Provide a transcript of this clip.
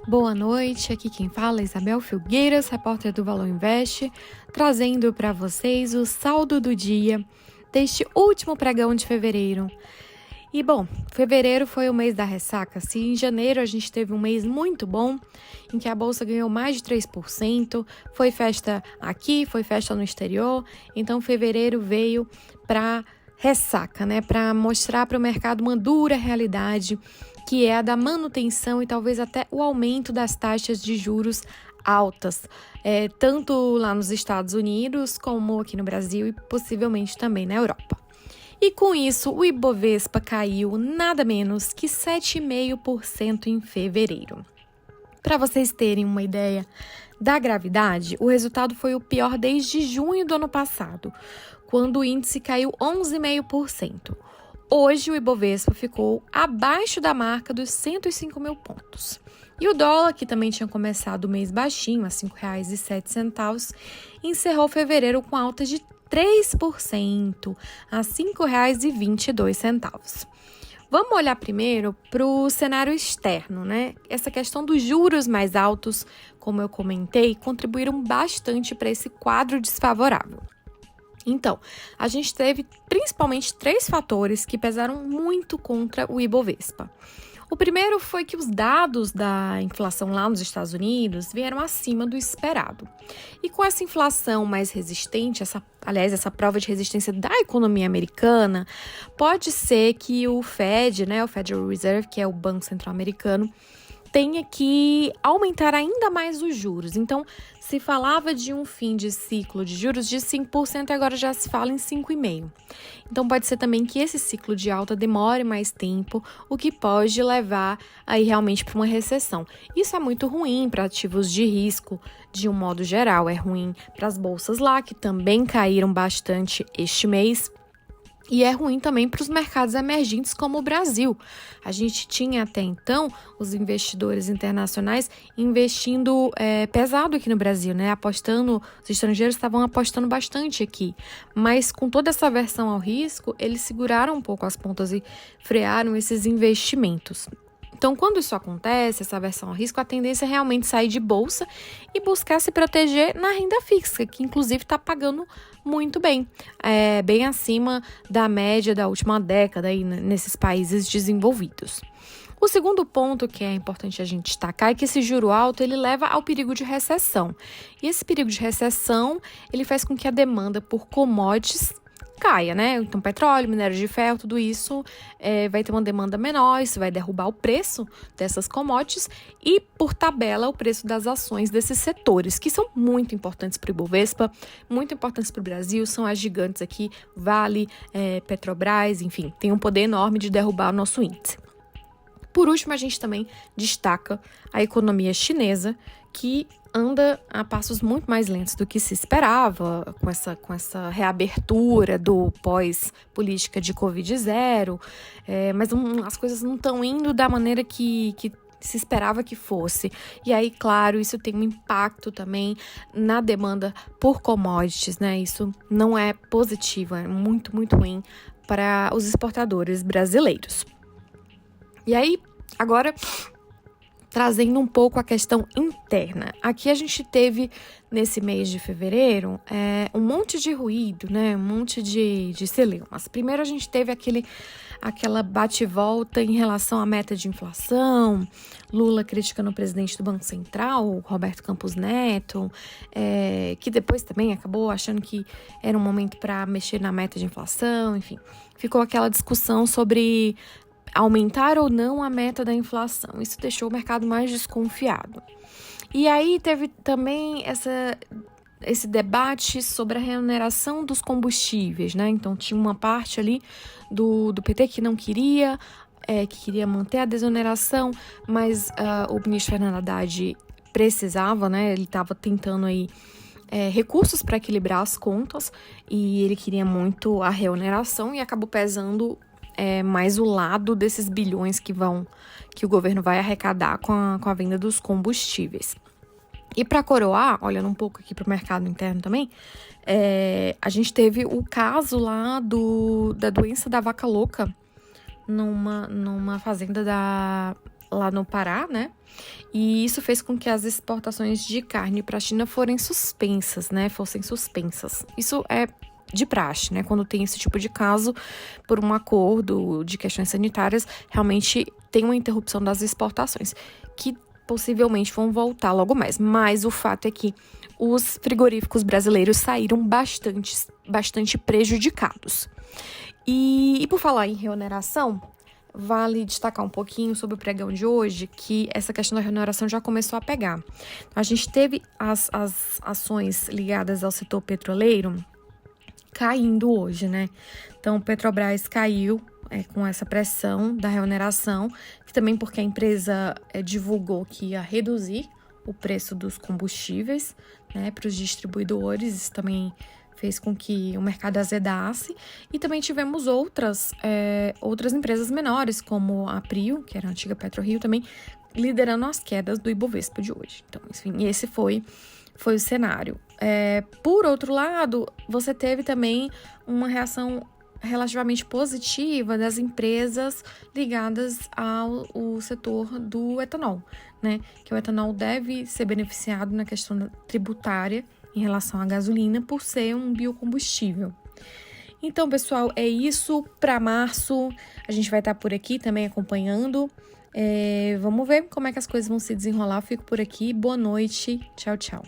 Boa noite, aqui quem fala é Isabel Filgueiras, repórter do Valor Invest, trazendo para vocês o saldo do dia deste último pregão de fevereiro. E bom, fevereiro foi o mês da ressaca. Se em janeiro a gente teve um mês muito bom, em que a bolsa ganhou mais de 3%, foi festa aqui, foi festa no exterior, então fevereiro veio para ressaca, né? Para mostrar para o mercado uma dura realidade, que é a da manutenção e talvez até o aumento das taxas de juros altas, tanto lá nos Estados Unidos como aqui no Brasil e possivelmente também na Europa. E com isso, o Ibovespa caiu nada menos que 7,5% em fevereiro. Para vocês terem uma ideia da gravidade, o resultado foi o pior desde junho do ano passado, quando o índice caiu 11,5%. Hoje, o Ibovespa ficou abaixo da marca dos 105 mil pontos. E o dólar, que também tinha começado o mês baixinho, a R$ 5,07, encerrou fevereiro com alta de 3%, a R$ 5,22. Vamos olhar primeiro para o cenário externo, né? Essa questão dos juros mais altos, como eu comentei, contribuíram bastante para esse quadro desfavorável. Então, a gente teve principalmente 3 fatores que pesaram muito contra o Ibovespa. O primeiro foi que os dados da inflação lá nos Estados Unidos vieram acima do esperado. E com essa inflação mais resistente, essa prova de resistência da economia americana, pode ser que o Fed, né, o Federal Reserve, que é o Banco Central Americano, tenha que aumentar ainda mais os juros. Então, se falava de um fim de ciclo de juros de 5%, agora já se fala em 5,5%. Então, pode ser também que esse ciclo de alta demore mais tempo, o que pode levar aí realmente para uma recessão. Isso é muito ruim para ativos de risco, de um modo geral. É ruim para as bolsas lá, que também caíram bastante este mês. E é ruim também para os mercados emergentes como o Brasil. A gente tinha até então os investidores internacionais investindo pesado aqui no Brasil, né? Os estrangeiros estavam apostando bastante aqui. Mas com toda essa aversão ao risco, eles seguraram um pouco as pontas e frearam esses investimentos. Então, quando isso acontece, essa aversão ao risco, a tendência é realmente sair de bolsa e buscar se proteger na renda fixa, que inclusive está pagando muito bem, bem acima da média da última década aí, nesses países desenvolvidos. O segundo ponto que é importante a gente destacar é que esse juro alto ele leva ao perigo de recessão. E esse perigo de recessão ele faz com que a demanda por commodities caia, né? Então, petróleo, minério de ferro, tudo isso vai ter uma demanda menor, isso vai derrubar o preço dessas commodities e, por tabela, o preço das ações desses setores, que são muito importantes para o Ibovespa, muito importantes para o Brasil, são as gigantes aqui, Vale, Petrobras, enfim, tem um poder enorme de derrubar o nosso índice. Por último, a gente também destaca a economia chinesa, que anda a passos muito mais lentos do que se esperava, com essa reabertura do pós-política de Covid-0, mas as coisas não estão indo da maneira que se esperava que fosse. E aí, claro, isso tem um impacto também na demanda por commodities, né? Isso não é positivo, é muito, muito ruim para os exportadores brasileiros. E aí, agora, trazendo um pouco a questão interna. Aqui a gente teve, nesse mês de fevereiro, um monte de ruído, né? Um monte de celeumas. Primeiro a gente teve aquela bate-volta em relação à meta de inflação, Lula criticando o presidente do Banco Central, Roberto Campos Neto, que depois também acabou achando que era um momento para mexer na meta de inflação, enfim. Ficou aquela discussão sobre aumentar ou não a meta da inflação. Isso deixou o mercado mais desconfiado. E aí teve também esse debate sobre a remuneração dos combustíveis, né? Então tinha uma parte ali do PT que não queria, que queria manter a desoneração, mas o ministro Fernando Haddad precisava, né? Ele estava tentando aí recursos para equilibrar as contas e ele queria muito a remuneração e acabou pesando mais o lado desses bilhões que o governo vai arrecadar com a venda dos combustíveis. E para coroar, olhando um pouco aqui para o mercado interno também, a gente teve o caso lá da doença da vaca louca numa fazenda lá no Pará, né? E isso fez com que as exportações de carne para a China fossem suspensas, né? Isso é de praxe, né? Quando tem esse tipo de caso, por um acordo de questões sanitárias, realmente tem uma interrupção das exportações, que possivelmente vão voltar logo mais. Mas o fato é que os frigoríficos brasileiros saíram bastante prejudicados. E por falar em reoneração, vale destacar um pouquinho sobre o pregão de hoje, que essa questão da remuneração já começou a pegar. A gente teve as ações ligadas ao setor petroleiro caindo hoje, né? Então, o Petrobras caiu com essa pressão da remuneração, que também porque a empresa divulgou que ia reduzir o preço dos combustíveis, né, para os distribuidores. Isso também fez com que o mercado azedasse. E também tivemos outras empresas menores, como a Prio, que era a antiga PetroRio, também liderando as quedas do Ibovespa de hoje. Então, enfim, esse foi o cenário. Por outro lado, você teve também uma reação relativamente positiva das empresas ligadas ao setor do etanol, né? Que o etanol deve ser beneficiado na questão tributária em relação à gasolina por ser um biocombustível. Então, pessoal, é isso para março. A gente vai estar por aqui também acompanhando. Vamos ver como é que as coisas vão se desenrolar. Eu fico por aqui. Boa noite. Tchau, tchau.